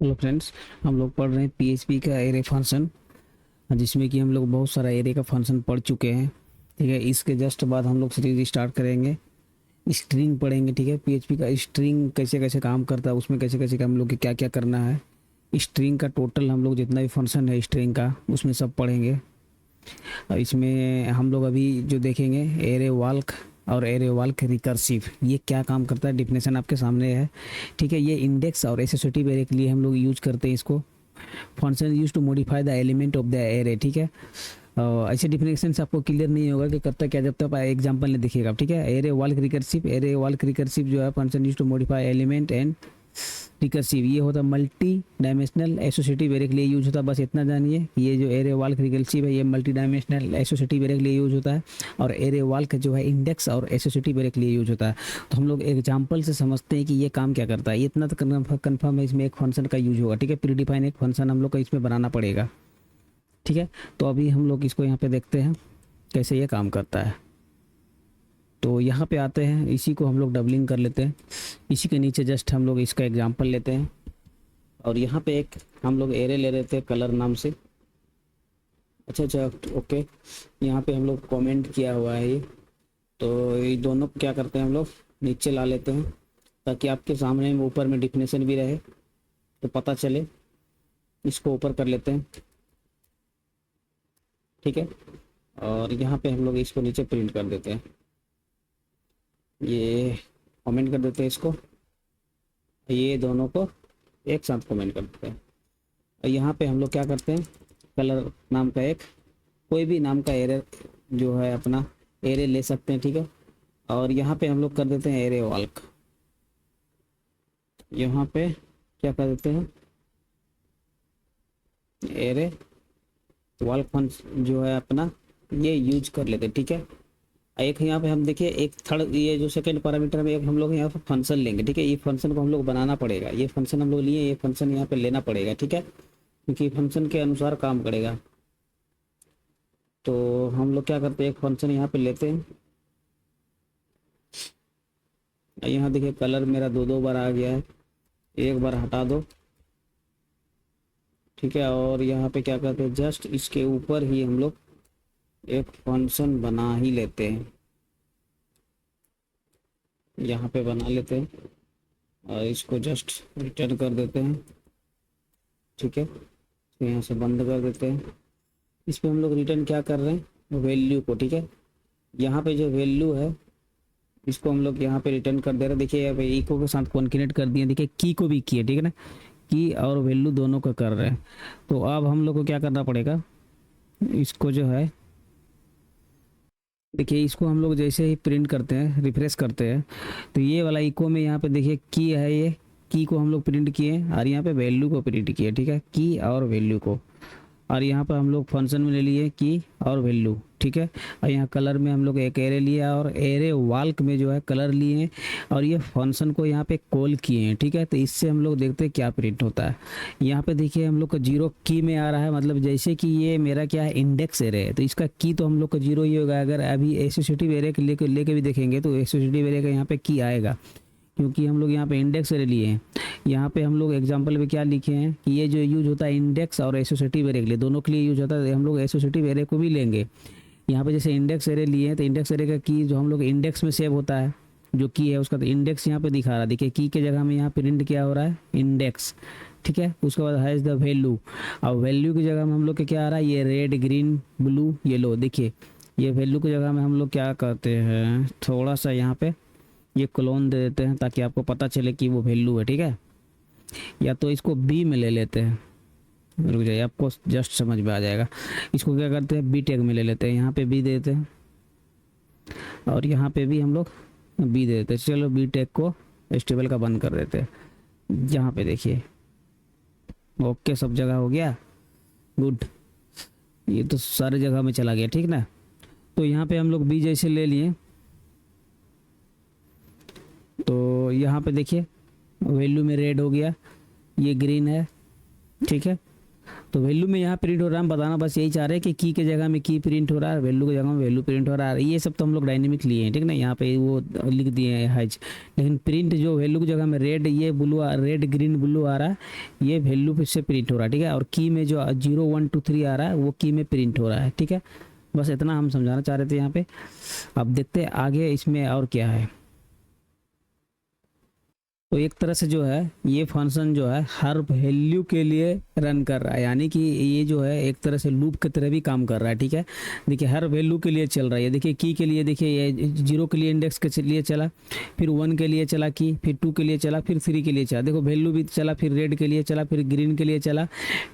Hello friends, हम लोग पढ़ रहे हैं पीएचपी का एरे फंक्शन, जिसमें कि हम लोग बहुत सारा एरे का फंक्शन पढ़ चुके हैं। ठीक है, इसके जस्ट बाद हम लोग सीरीज स्टार्ट करेंगे। स्ट्रिंग पढ़ेंगे। ठीक है, पीएचपी का स्ट्रिंग कैसे कैसे काम करता है, उसमें कैसे कैसे हम लोग के क्या क्या करना है। स्ट्रिंग का टोटल हम लोग जितना भी फंक्शन है स्ट्रिंग का, उसमें सब पढ़ेंगे। और इसमें हम लोग अभी जो देखेंगे एरे वाल्क और एरे वाल्क रिकर्सिव, ये क्या काम करता है डिफिनेशन आपके सामने है। ठीक है, ये इंडेक्स और एसोसिएटिव एरे के लिए हम लोग यूज करते हैं इसको। Function use to modify the element of the array. ठीक है, ऐसे डिफिनेशन से आपको क्लियर नहीं होगा कि कब तक क्या, जब तक एग्जांपल नहीं दिखेगा। ठीक है, एरे वाल्क रिकर्सिव जो है function use to modify element and recursive, ये होता है मल्टी डायमेंशनल एसोसिएटिव एरे के लिए यूज होता है। बस इतना जानिए कि ये जो एरे वाल्क रिकर्सिव है ये मल्टी डायमेंशनल एसोसिएटिव एरे के लिए यूज होता है, और एरे वाल्क जो है इंडेक्स और एसोसिएटिव एरे के लिए यूज होता है। तो हम लोग एग्जांपल से समझते हैं कि ये काम क्या करता है। ये इतना तो कन्फर्म है, इसमें एक फंक्शन का यूज होगा। ठीक है, प्रीडिफाइन एक फंक्शन हम लोग को इसमें बनाना पड़ेगा। ठीक है, तो अभी हम लोग इसको यहाँ पे देखते हैं कैसे ये काम करता है। तो यहाँ पे आते हैं, इसी को हम लोग डबलिंग कर लेते हैं। इसी के नीचे जस्ट हम लोग इसका एग्जांपल लेते हैं, और यहाँ पे एक हम लोग एरे ले रहे थे कलर नाम से। अच्छा अच्छा, ओके, यहाँ पे हम लोग कमेंट किया हुआ है ये। तो ये दोनों क्या करते हैं, हम लोग नीचे ला लेते हैं ताकि आपके सामने में ऊपर में डिफिनेशन भी रहे तो पता चले। इसको ऊपर कर लेते हैं। ठीक है, और यहाँ पे हम लोग इसको नीचे प्रिंट कर देते हैं। ये कमेंट कर देते हैं इसको, ये दोनों को एक साथ कमेंट कर देते हैं। और यहाँ पे हम लोग क्या करते हैं, कलर नाम का एक कोई भी नाम का एरे जो है अपना एरे ले सकते हैं। ठीक है, और यहाँ पे हम लोग कर देते हैं एरे वाल्क। यहाँ पे क्या कर देते हैं, एरे वाल्क फंक्शन जो है अपना ये यूज कर लेते हैं। ठीक है, एक यहाँ पे हम देखिए एक थर्ड, ये जो सेकंड पैरामीटर में एक हम लोग यहाँ पे फंक्शन लेंगे। ठीक है, ये फंक्शन को हम लोग बनाना पड़ेगा। ये फंक्शन हम लोग लिए, ये फंक्शन यहाँ पे लेना पड़ेगा। ठीक है, क्योंकि फंक्शन के अनुसार काम करेगा। तो हम लोग क्या करते हैं, एक फंक्शन यहाँ पे लेते हैं। यहाँ देखिए कलर मेरा दो दो बार आ गया है, एक बार हटा दो। ठीक है, और यहाँ पे क्या करते हैं, जस्ट इसके ऊपर ही हम लोग एक फंक्शन बना ही लेते हैं। यहाँ पे बना लेते हैं और इसको जस्ट रिटर्न कर देते हैं। ठीक है, तो यहाँ से बंद कर देते हैं। इस पे हम लोग रिटर्न क्या कर रहे हैं, वैल्यू को। ठीक है, यहाँ पे जो वैल्यू है इसको हम लोग यहाँ पे रिटर्न कर दे रहे हैं। देखिए यहाँ पे इको के साथ कॉन्केनेट कर दिए। देखिए की को भी किए। ठीक है ना, की और वैल्यू दोनों को कर रहे हैं। तो अब हम लोग को क्या करना पड़ेगा, इसको जो है देखिए, इसको हम लोग जैसे ही प्रिंट करते हैं, रिफ्रेश करते हैं, तो ये वाला इको में यहाँ पे देखिए की है, ये की को हम लोग प्रिंट किए और यहाँ पे वैल्यू को प्रिंट किए। ठीक है, की और वैल्यू को, और यहाँ पर हम लोग फंक्शन में ले लिए की और वैल्यू। ठीक है, और यहाँ कलर में हम लोग एक एरे लिया और एरे वाल्क में जो है कलर लिए हैं, और ये फंक्शन को यहाँ पे कॉल किए हैं। ठीक है, तो इससे हम लोग देखते हैं क्या प्रिंट होता है। यहाँ पे देखिए हम लोग को जीरो की में आ रहा है, मतलब जैसे कि ये मेरा क्या है, इंडेक्स एरे है, तो इसका की तो हम लोग का जीरो ही होगा। अगर अभी एसोसिएटिव एरे के लेके भी देखेंगे तो एसोसिएटिव एरे का यहाँ पे की आएगा, क्योंकि हम लोग यहाँ पे इंडेक्स एरे लिए हैं। यहाँ पे हम लोग एग्जांपल में क्या लिखे हैं कि ये जो यूज होता है इंडेक्स और एसोसिएटिव एरे के लिए, दोनों के लिए यूज होता है। हम लोग एसोसिएटिव एरे को भी लेंगे। यहाँ पे जैसे इंडेक्स एरे लिए हैं तो इंडेक्स एरे का की जो हम लोग इंडेक्स में सेव होता है, जो की है उसका, तो इंडेक्स यहाँ पे दिखा रहा है। देखिए की के जगह में यहाँ प्रिंट क्या हो रहा है, इंडेक्स। ठीक है, उसके बाद हैज़ द वैल्यू, और वैल्यू की जगह में हम लोग के क्या आ रहा है, ये रेड ग्रीन ब्लू येलो। देखिए ये वैल्यू की जगह में हम लोग क्या करते हैं, थोड़ा सा यहाँ पे ये क्लोन दे देते हैं ताकि आपको पता चले कि वो वैल्यू है। ठीक है, या तो इसको बी में ले लेते हैं, रुक जाइए आपको जस्ट समझ में आ जाएगा। इसको क्या करते हैं, बी टैग में ले लेते हैं, यहाँ पे बी दे देते हैं और यहाँ पे भी हम लोग बी दे देते हैं। चलो बी टैग को स्टेबल का बंद कर देते हैं। यहाँ पे देखिए ओके, सब जगह हो गया, गुड, ये तो सारी जगह में चला गया। ठीक ना, तो यहाँ पे हम लोग बी जैसे ले लिए, तो यहाँ पे देखिए वैल्यू में रेड हो गया, ये ग्रीन है। ठीक है, तो वैल्यू में यहाँ प्रिंट हो रहा है, हम बताना बस यही चाह रहे हैं कि की के जगह में की प्रिंट हो रहा है, वैल्यू की जगह में वैल्यू प्रिंट हो रहा है। ये सब तो हम लोग डायनेमिक लिए हैं, ठीक ना, यहाँ पे वो लिख दिए हैं हैज। लेकिन प्रिंट जो वैल्यू की जगह में रेड ये ब्लू रेड ग्रीन ब्लू आ रहा है, ये वैल्यू से प्रिंट हो रहा है, ठीक है। और की में जो 0 1 2 3 आ रहा है वो की में प्रिंट हो रहा है, ठीक है। बस इतना हम समझाना चाह रहे थे यहाँ पे। अब देखते हैं आगे इसमें और क्या है। तो एक तरह से जो है ये फंक्शन जो है हर वैल्यू के लिए रन कर रहा है, यानी कि ये जो है एक तरह से लूप की तरह भी काम कर रहा है, ठीक है। देखिए हर वैल्यू के लिए चल रहा है। देखिए की के लिए देखिए ये 0 के लिए इंडेक्स के लिए चला, फिर 1 के लिए चला की, फिर 2 के लिए चला, फिर 3 के लिए चला। देखो वैल्यू भी चला, फिर रेड के लिए चला, फिर ग्रीन के लिए चला,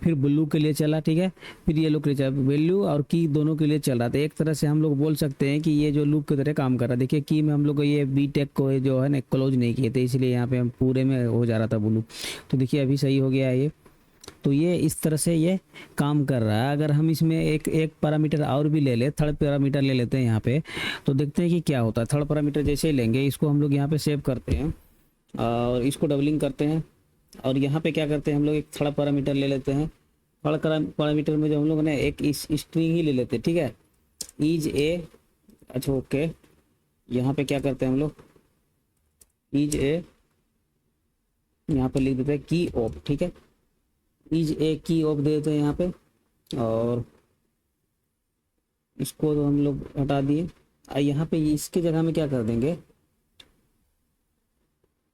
फिर ब्लू के लिए चला, ठीक है, फिर येलो के लिए चला। वैल्यू और की दोनों के लिए चल रहा था। एक तरह से हम लोग बोल सकते हैं कि ये जो लूप की तरह काम कर रहा है। देखिए की में हम लोग ये बी टेक को जो है ना क्लोज नहीं किए थे, इसलिए यहाँ पे हम पूरे में हो जा रहा था ब्लू। तो देखिए अभी सही हो गया है ये। तो ये इस तरह से ये काम कर रहा है। अगर हम इसमें एक एक पैरामीटर और भी ले ले, थर्ड पैरामीटर ले लेते हैं यहाँ पे, तो देखते हैं कि क्या होता है। थर्ड पैरामीटर जैसे ही लेंगे, इसको हम लोग यहाँ पे सेव करते हैं और इसको डबलिंग करते हैं। और यहाँ पे क्या करते हैं, हम लोग एक थर्ड पैरामीटर ले लेते हैं। थर्ड पैरामीटर में जो हम लोग ने एक इस स्ट्रिंग ही ले लेते हैं, ठीक है, इज ए। अच्छा ओके, यहाँ पे क्या करते हैं हम लोग, इज ए, यहाँ पे लिख देते हैं की ऑफ, ठीक है, इज ए की ऑफ दे देते हैं यहाँ पे। और इसको तो हम लोग हटा दिए। यहाँ पे इसके जगह में क्या कर देंगे,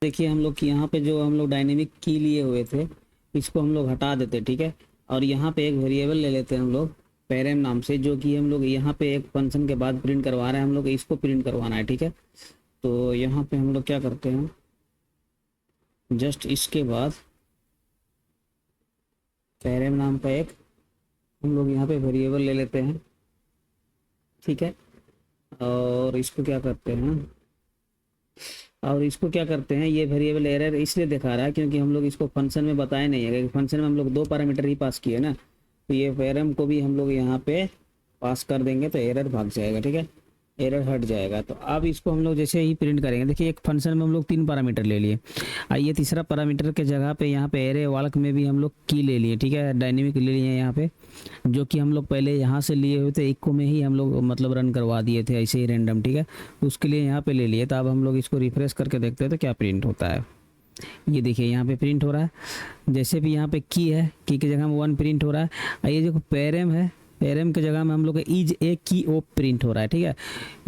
देखिए हम लोग यहाँ पे जो हम लोग डायनेमिक की लिए हुए थे इसको हम लोग हटा देते, ठीक है। और यहाँ पे एक वेरिएबल ले लेते हैं हम लोग पैरेम नाम से, जो कि हम लोग यहाँ पे एक फंक्शन के बाद प्रिंट करवा रहे हैं, हम लोग इसको प्रिंट करवाना है, ठीक है। तो यहाँ पे हम लोग क्या करते हैं, जस्ट इसके बाद पैरेम नाम का एक हम लोग यहाँ पे वेरिएबल ले लेते हैं, ठीक है। और इसको क्या करते हैं, ये वेरिएबल एरर इसलिए दिखा रहा है क्योंकि हम लोग इसको फंक्शन में बताए नहीं है। फंक्शन में हम लोग 2 पैरामीटर ही पास किए ना, तो ये पैरम को भी हम लोग यहाँ पे पास कर देंगे तो एरर भाग जाएगा, ठीक है, एरर हट जाएगा। तो अब इसको हम लोग जैसे ही प्रिंट करेंगे, देखिए एक फंक्शन में हम लोग 3 पैरामीटर ले लिए। आइए तीसरा पैरामीटर के जगह पे यहाँ पे एरे वाल्क में भी हम लोग की ले लिए, ठीक है, डायनेमिक ले लिए यहाँ पे, जो कि हम लोग पहले यहाँ से लिए हुए थे, इको में ही हम लोग मतलब रन करवा दिए थे ऐसे ही रैंडम, ठीक है, उसके लिए यहाँ पे ले लिए। तो अब हम लोग इसको रिफ्रेश करके देखते हैं तो क्या प्रिंट होता है। ये देखिए यहाँ पे प्रिंट हो रहा है, जैसे भी यहाँ पे की है, की की जगह में 1 प्रिंट हो रहा है। ये जो पैरम है, पैरम की जगह में हम लोग इज ए की ओ प्रिंट हो रहा है, ठीक है।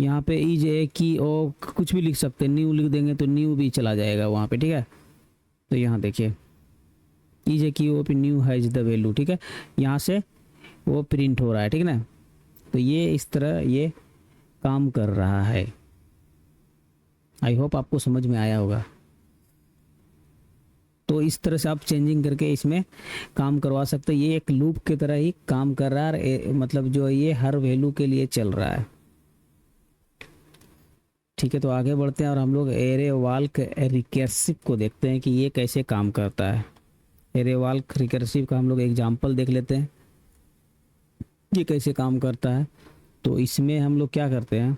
यहाँ पे इज ए की ओ कुछ भी लिख सकते हैं, न्यू लिख देंगे तो न्यू भी चला जाएगा वहाँ पे, ठीक है। तो यहाँ देखिए इज ए की ओ पे न्यू है इज द वैल्यू, ठीक है, यहाँ से वो प्रिंट हो रहा है, ठीक है ना। तो ये इस तरह ये काम कर रहा है। आई होप आपको समझ में आया होगा। तो इस तरह से आप चेंजिंग करके इसमें काम करवा सकते हैं। ये एक लूप की तरह ही काम कर रहा है, मतलब जो ये हर वैल्यू के लिए चल रहा है, ठीक है। तो आगे बढ़ते हैं और हम लोग एरे वाल्क रिकर्सिव को देखते हैं कि ये कैसे काम करता है। एरे वाल्क रिकर्सिव का हम लोग एग्जांपल देख लेते हैं, ये कैसे काम करता है। तो इसमें हम लोग क्या करते हैं,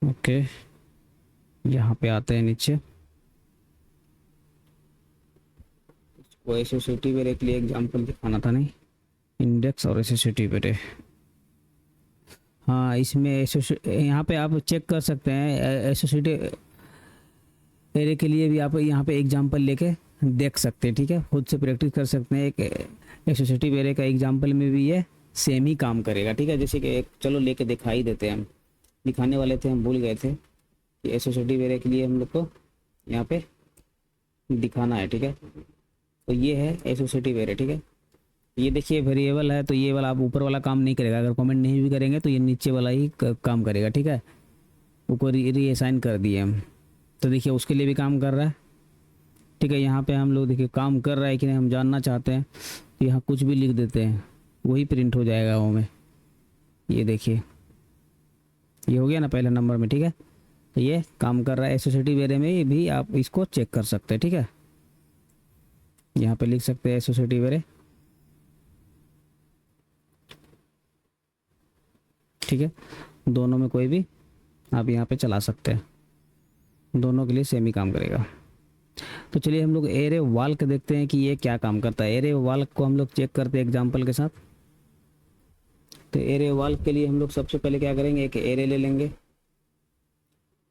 ओके यहाँ पे आते हैं नीचे, वो एसोसिएटिव एरे के लिए एग्जांपल दिखाना था, नहीं इंडेक्स और एसोसिएटिव एरे। हाँ इसमें यहाँ पे आप चेक कर सकते हैं, एसोसिएटिव एरे के लिए भी आप यहाँ पे एग्जांपल लेके देख सकते हैं, ठीक है, खुद से प्रैक्टिस कर सकते हैं। एक एसोसिएटिव एरे का एग्जांपल में भी ये सेम ही काम करेगा, ठीक है। जैसे कि एक चलो लेके दिखाई देते हैं, हम दिखाने वाले थे, हम भूल गए थे कि एसोसिएटिव एरे के लिए हम लोग को यहाँ पे दिखाना है, ठीक है। तो ये है एसोसिएटिव एरे, ठीक है। ये देखिए वेरिएबल है, तो ये वाला आप ऊपर वाला काम नहीं करेगा, अगर कमेंट नहीं भी करेंगे तो ये नीचे वाला ही काम करेगा, ठीक है। ऊपर रीअसाइन कर दिए हम, तो देखिए उसके लिए भी काम कर रहा है, ठीक है। यहाँ पे हम लोग देखिए काम कर रहा है कि नहीं हम जानना चाहते हैं, तो यहाँ कुछ भी लिख देते हैं वही प्रिंट हो जाएगा वो में। ये देखिए ये हो गया ना पहले नंबर में, ठीक है। तो ये काम कर रहा है। एसोसिएटिव एरे में भी आप इसको चेक कर सकते हैं, ठीक है। यहाँ पे लिख सकते हैं एसोसिएटिव एरे, ठीक है, दोनों में कोई भी आप यहाँ पे चला सकते हैं। दोनों के लिए सेम ही काम करेगा। तो चलिए हम लोग एरे वाल्क देखते हैं कि ये क्या काम करता है। एरे वाल्क को हम लोग चेक करते हैं एग्जांपल के साथ। तो एरे वाल्क के लिए हम लोग सबसे पहले क्या करेंगे, एक एरे ले लेंगे।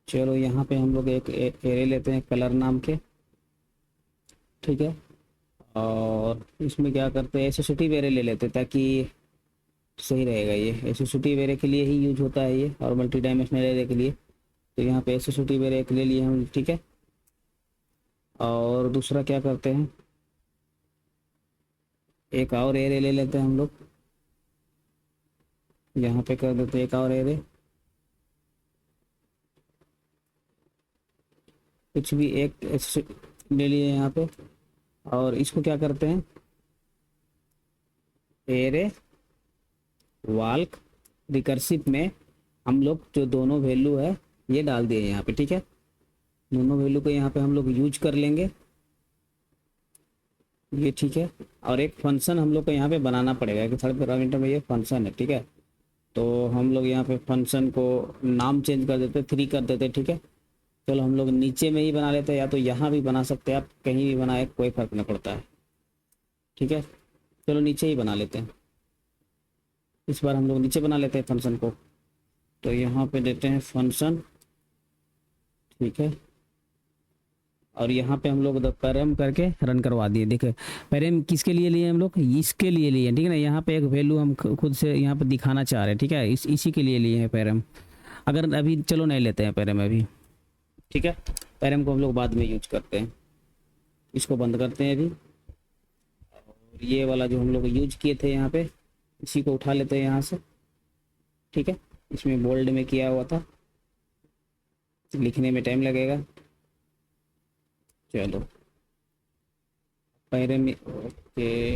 चलो यहाँ पे हम लोग एक एरे लेते हैं कलर नाम के, ठीक है। और इसमें क्या करते हैं, एसोसिएटिव एरे ले लेते हैं ताकि सही रहेगा। ये एसोसिएटिव एरे के लिए ही यूज होता है ये, और मल्टी डायमेंशनल एरे के लिए। तो यहाँ पे एसोसिएटिव एरे ले लिए हम, ठीक है। और दूसरा क्या करते हैं, एक और एरे ले लेते हैं हम लोग। यहाँ पे कर देते हैं एक और एरे, कुछ भी एक ले लिए यहाँ पे। और इसको क्या करते हैं, एरे वाल्क रिकर्सिव में हम लोग जो दोनों वैल्यू है ये डाल दिए यहाँ पे, ठीक है। दोनों वैल्यू को यहाँ पे हम लोग यूज कर लेंगे, ये ठीक है। और एक फंक्शन हम लोग को यहाँ पे बनाना पड़ेगा कि थर्ड पैरामीटर में ये फंक्शन है, ठीक है। तो हम लोग यहाँ पे फंक्शन को नाम चेंज कर देते, 3 कर देते, ठीक है। चलो हम लोग नीचे में ही बना लेते हैं, या तो यहाँ भी बना सकते हैं आप, कहीं भी बनाए कोई फर्क नहीं पड़ता है, ठीक है। चलो नीचे ही बना लेते हैं, इस बार हम लोग नीचे बना लेते हैं फंक्शन को। तो यहाँ पे देते हैं फंक्शन, ठीक है। और यहाँ पे हम लोग पैरम करके रन करवा दिए। देखिए पैरम किसके लिए लिए हम लोग, इसके लिए लिए, ठीक है ना। यहाँ पे एक वैल्यू हम खुद से यहाँ पे दिखाना चाह रहे हैं, ठीक है। इसी के लिए लिए हैं पैरम। अगर अभी चलो नहीं लेते हैं पैरम अभी, ठीक है। पैरम को हम लोग बाद में यूज करते हैं। इसको बंद करते हैं अभी। और ये वाला जो हम लोग यूज किए थे यहाँ पे, इसी को उठा लेते हैं यहाँ से, ठीक है। इसमें बोल्ड में किया हुआ था, लिखने में टाइम लगेगा। चलो पैरम, ओके।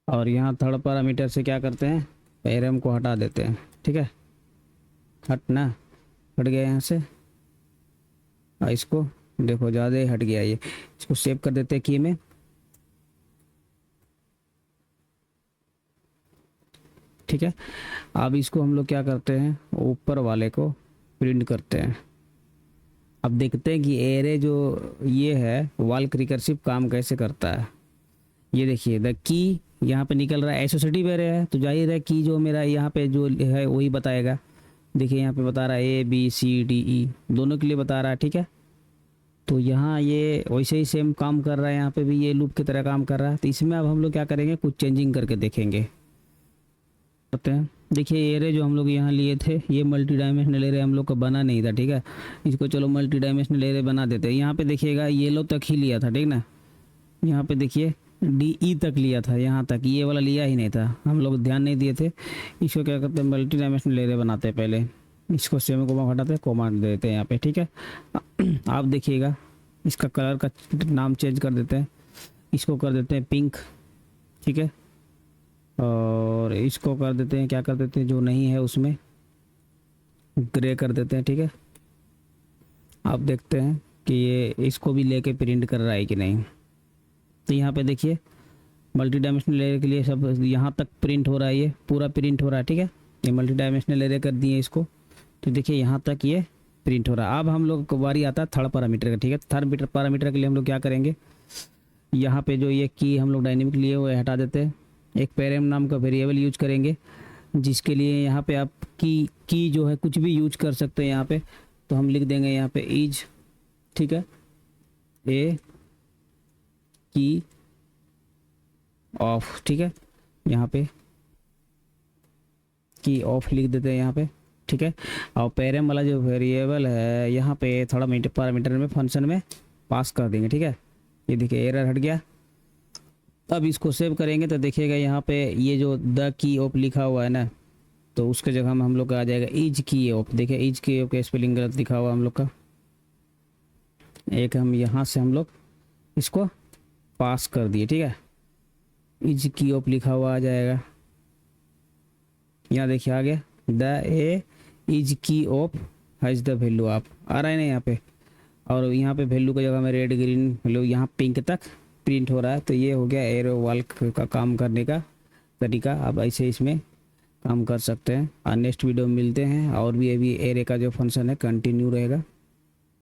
और यहाँ थर्ड पैरामीटर से क्या करते हैं, पैरम को हटा देते हैं, ठीक है। हटना, हट गया यहाँ से। और इसको देखो ज़्यादा ही हट गया ये, इसको सेव कर देते हैं की में, ठीक है। अब इसको हम लोग क्या करते हैं, ऊपर वाले को प्रिंट करते हैं। अब देखते हैं कि एरे जो ये है वाल्क रिकर्सिव काम कैसे करता है। ये देखिए द की यहाँ पे निकल रहा है, एसोसिएटिव एरे है तो जाहिर है की जो मेरा यहाँ पे जो है वही बताएगा। देखिए यहाँ पे बता रहा है ABCDE दोनों के लिए बता रहा है, ठीक है। तो यहाँ ये वैसे ही सेम काम कर रहा है, यहाँ पे भी ये लूप की तरह काम कर रहा है। तो इसमें अब हम लोग क्या करेंगे, कुछ चेंजिंग करके देखेंगे, करते हैं। देखिए एरे जो हम लोग यहाँ लिए थे ये मल्टी डायमेंशनल एरे हम लोग का बना नहीं था, ठीक है। इसको चलो मल्टी डायमेंशनल एरे बना देते हैं। यहाँ पे देखिएगा येलो तक ही लिया था, ठीक ना। यहाँ पे देखिए DE तक लिया था, यहाँ तक, ये वाला लिया ही नहीं था, हम लोग ध्यान नहीं दिए थे। इसको क्या करते हैं, मल्टी डायमेंशनल एरे बनाते हैं पहले। इसको सेमी कोमा हटाते हैं, कोमा दे देते हैं यहाँ पे, ठीक है। आप देखिएगा इसका कलर का नाम चेंज कर देते हैं, इसको कर देते हैं पिंक, ठीक है। और इसको कर देते हैं, क्या कर देते हैं, जो नहीं है उसमें ग्रे कर देते हैं, ठीक है। आप देखते हैं कि ये इसको भी लेके प्रिंट कर रहा है कि नहीं। तो यहाँ पे देखिए मल्टी डायमेंशनल एरे के लिए सब यहाँ तक प्रिंट हो रहा है, ये पूरा प्रिंट हो रहा है, ठीक है। ये मल्टी डायमेंशनल एरे कर दिए इसको, तो देखिए यहाँ तक ये प्रिंट हो रहा है। अब हम लोग को बारी आता है थर्ड पैरामीटर का, ठीक है। थर्ड पैरामीटर के लिए हम लोग क्या करेंगे, यहाँ पे जो ये की हम लोग डायनेमिक लिए वो हटा देते हैं। एक पैरम नाम का वेरिएबल यूज करेंगे, जिसके लिए यहाँ पे आप की जो है कुछ भी यूज कर सकते हैं यहाँ पे। तो हम लिख देंगे यहाँ पे इज, ठीक है, ए की ऑफ, ठीक है। यहाँ पे की ऑफ लिख देते हैं यहाँ पे, ठीक है। और पैरम वाला जो वेरिएबल है यहाँ पे थोड़ा पैरामीटर में फंक्शन में पास कर देंगे, ठीक है। ये देखिए एरर हट गया। अब इसको सेव करेंगे तो देखिएगा यहाँ पे ये जो द की ऑफ लिखा हुआ है ना, तो उसके जगह में हम लोग का आ जाएगा इज की ऑफ। देखिए इज की ऑफ का स्पेलिंग गलत लिखा हुआ हम लोग का। एक हम यहाँ से हम लोग इसको पास कर दिए, ठीक है। इज की ऑफ लिखा हुआ आ जाएगा, यहाँ देखिए आ गया, द ए इज की ऑफ हैज द वैल्यू आप आ रहा है ना यहाँ पे। और यहाँ पे वैल्यू की जगह में रेड ग्रीन वैल्यू यहाँ पिंक तक प्रिंट हो रहा है। तो ये हो गया एरो वाल्क का काम करने का तरीका। अब ऐसे इसमें काम कर सकते हैं। और नेक्स्ट वीडियो में मिलते हैं, और भी अभी एरे का जो फंक्शन है कंटिन्यू रहेगा।